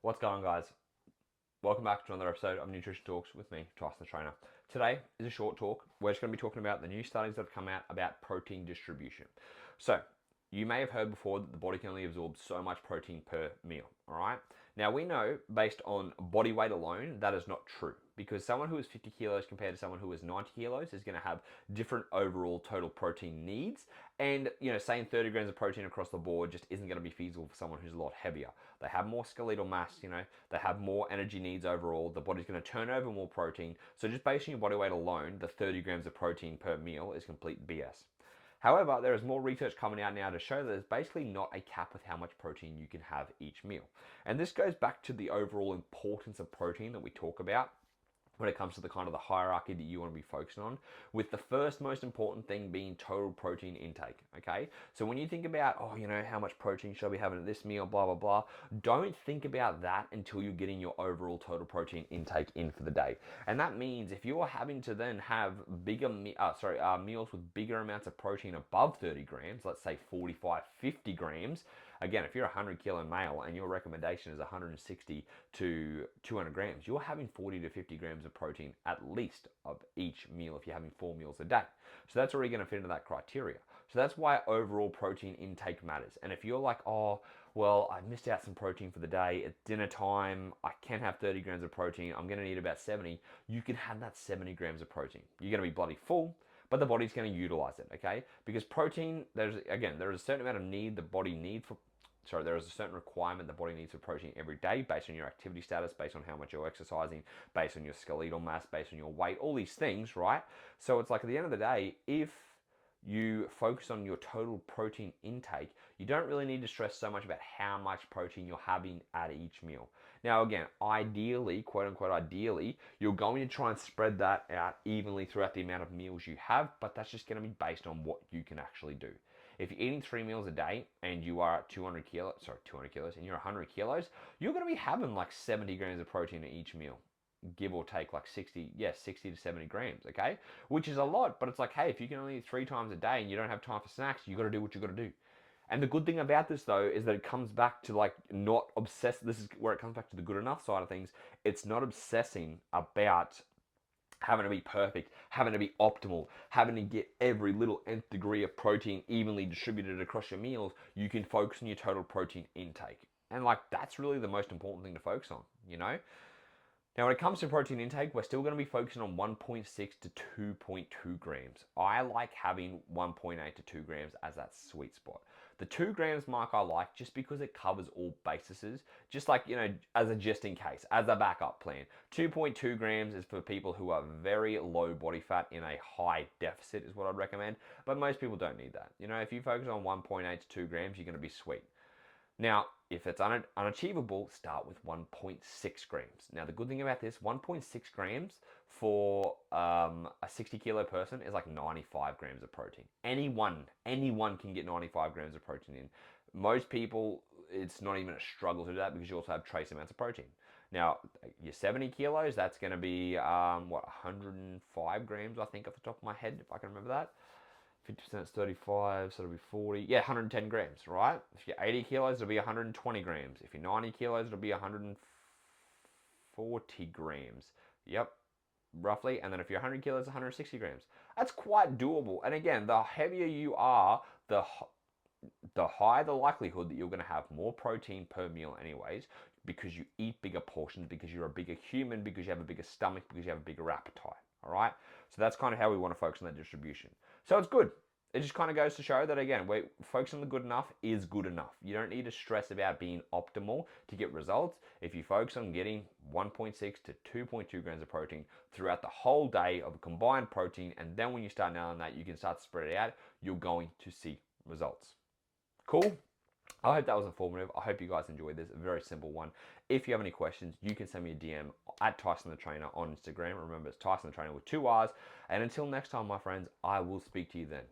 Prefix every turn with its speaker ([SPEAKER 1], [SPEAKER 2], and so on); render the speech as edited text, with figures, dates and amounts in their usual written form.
[SPEAKER 1] What's going on, guys? Welcome back to another episode of Nutrition Talks with me, Tyson the Trainer. Today is a short talk. We're just going to be talking about the new studies that have come out about protein distribution. So, you may have heard before that the body can only absorb so much protein per meal, all right? Now, we know based on body weight alone, that is not true because someone who is 50 kilos compared to someone who is 90 kilos is going to have different overall total protein needs. And, saying 30 grams of protein across the board just isn't going to be feasible for someone who's a lot heavier. They have more skeletal mass, they have more energy needs overall. The body's going to turn over more protein. So just based on your body weight alone, the 30 grams of protein per meal is complete BS. However, there is more research coming out now to show that there's basically not a cap with how much protein you can have each meal. And this goes back to the overall importance of protein that we talk about when it comes to the kind of the hierarchy that you want to be focusing on, with the first most important thing being total protein intake. Okay, so when you think about, how much protein should I be having at this meal, blah blah blah, don't think about that until you're getting your overall total protein intake in for the day. And that means if you're having to then have meals with bigger amounts of protein above 30 grams, let's say 45 50 grams. Again, if you're a 100 kilo male and your recommendation is 160 to 200 grams, you're having 40 to 50 grams of protein at least of each meal if you're having 4 meals a day. So that's already going to fit into that criteria. So that's why overall protein intake matters. And if you're like, oh, well, I missed out some protein for the day, at dinner time, I can have 30 grams of protein, I'm going to need about 70, you can have that 70 grams of protein. You're going to be bloody full, but the body's going to utilize it, okay? Because protein, there is a certain amount of need the body needs for there is a certain requirement the body needs for protein every day based on your activity status, based on how much you're exercising, based on your skeletal mass, based on your weight, all these things, right? So it's like at the end of the day, if you focus on your total protein intake, you don't really need to stress so much about how much protein you're having at each meal. Now, again, ideally, quote unquote, ideally, you're going to try and spread that out evenly throughout the amount of meals you have, but that's just going to be based on what you can actually do. If you're eating 3 meals a day and you are 200 kilos, and you're 100 kilos, you're going to be having like 70 grams of protein at each meal, give or take like 60 to 70 grams, okay? Which is a lot, but it's like, hey, if you can only eat 3 times a day and you don't have time for snacks, you got to do what you got to do. And the good thing about this though is that it comes back to like not obsess. This is where it comes back to the good enough side of things. It's not obsessing about having to be perfect, having to be optimal, having to get every little nth degree of protein evenly distributed across your meals. You can focus on your total protein intake. And like that's really the most important thing to focus on. Now, when it comes to protein intake, we're still going to be focusing on 1.6 to 2.2 grams. I like having 1.8 to 2 grams as that sweet spot. The 2 grams mark I like just because it covers all bases, just like, as a just in case, as a backup plan. 2.2 grams is for people who are very low body fat in a high deficit is what I'd recommend, but most people don't need that. If you focus on 1.8 to 2 grams, you're going to be sweet. Now, if it's unachievable, start with 1.6 grams. Now, the good thing about this, 1.6 grams for a 60 kilo person is like 95 grams of protein. Anyone can get 95 grams of protein in. Most people, it's not even a struggle to do that because you also have trace amounts of protein. Now, your 70 kilos, that's going to be, 105 grams, I think, off the top of my head, if I can remember that. 50% is 35, so it'll be 40. Yeah, 110 grams, right? If you're 80 kilos, it'll be 120 grams. If you're 90 kilos, it'll be 140 grams. Yep, roughly. And then if you're 100 kilos, 160 grams. That's quite doable. And again, the heavier you are, the higher the likelihood that you're going to have more protein per meal anyways, because you eat bigger portions, because you're a bigger human, because you have a bigger stomach, because you have a bigger appetite. All right, so that's kind of how we want to focus on that distribution. So it's good. It just kind of goes to show that again, we focus on the good enough is good enough. You don't need to stress about being optimal to get results. If you focus on getting 1.6 to 2.2 grams of protein throughout the whole day of combined protein, and then when you start nailing that, you can start to spread it out, you're going to see results. Cool? I hope that was informative. I hope you guys enjoyed this. A very simple one. If you have any questions, you can send me a DM at Tyson the Trainer on Instagram. Remember, it's Tyson the Trainer with 2 R's. And until next time, my friends, I will speak to you then.